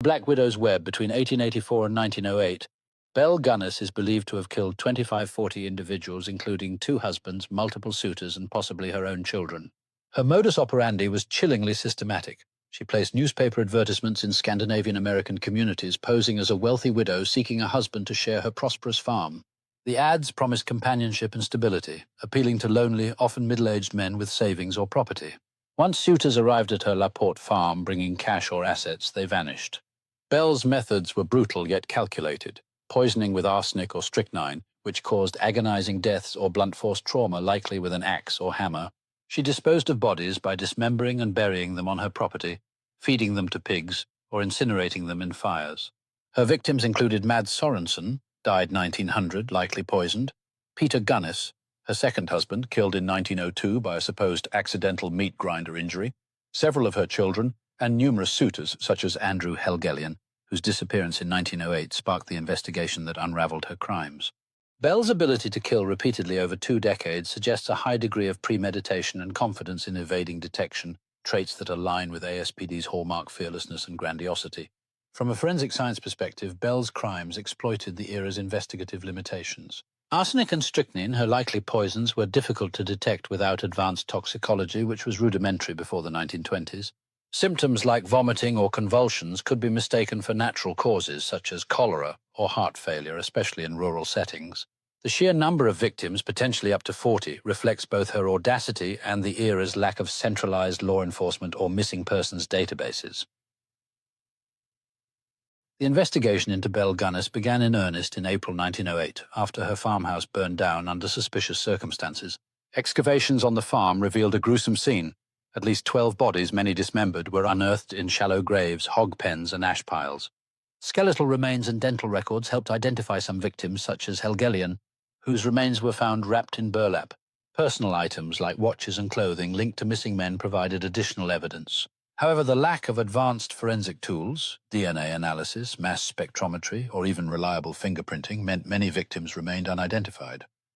Black Widow's web between 1884 and 1908, Belle Gunness is believed to have killed 25–40 individuals, including 2 husbands, multiple suitors, and possibly her own children. Her modus operandi was chillingly systematic. She placed newspaper advertisements in Scandinavian American communities, posing as a wealthy widow seeking a husband to share her prosperous farm. The ads promised companionship and stability, appealing to lonely, often middle-aged men with savings or property. Once suitors arrived at her Porte farm bringing cash or assets, they vanished. Belle's methods were brutal yet calculated, poisoning with arsenic or strychnine, which caused agonizing deaths or blunt force trauma, likely with an axe or hammer. She disposed of bodies by dismembering and burying them on her property, feeding them to pigs, or incinerating them in fires. Her victims included Mads Sorensen, died 1900, likely poisoned; Peter Gunness, her second husband, killed in 1902 by a supposed accidental meat grinder injury; several of her children; and numerous suitors, such as Andrew Helgelien, whose disappearance in 1908 sparked the investigation that unraveled her crimes. Belle's ability to kill repeatedly over 2 decades suggests a high degree of premeditation and confidence in evading detection, traits that align with ASPD's hallmark fearlessness and grandiosity. From a forensic science perspective, Belle's crimes exploited the era's investigative limitations. Arsenic and strychnine, her likely poisons, were difficult to detect without advanced toxicology, which was rudimentary before the 1920s. Symptoms like vomiting or convulsions could be mistaken for natural causes such as cholera or heart failure, especially in rural settings. The sheer number of victims, potentially up to 40, reflects both her audacity and the era's lack of centralized law enforcement or missing persons databases. The investigation into Belle Gunness began in earnest in April 1908, after her farmhouse burned down under suspicious circumstances. Excavations on the farm revealed a gruesome scene. At least 12 bodies, many dismembered, were unearthed in shallow graves, hog pens, and ash piles. Skeletal remains and dental records helped identify some victims, such as Helgelien, whose remains were found wrapped in burlap. Personal items like watches and clothing linked to missing men provided additional evidence. However, the lack of advanced forensic tools, DNA analysis, mass spectrometry, or even reliable fingerprinting meant many victims remained unidentified.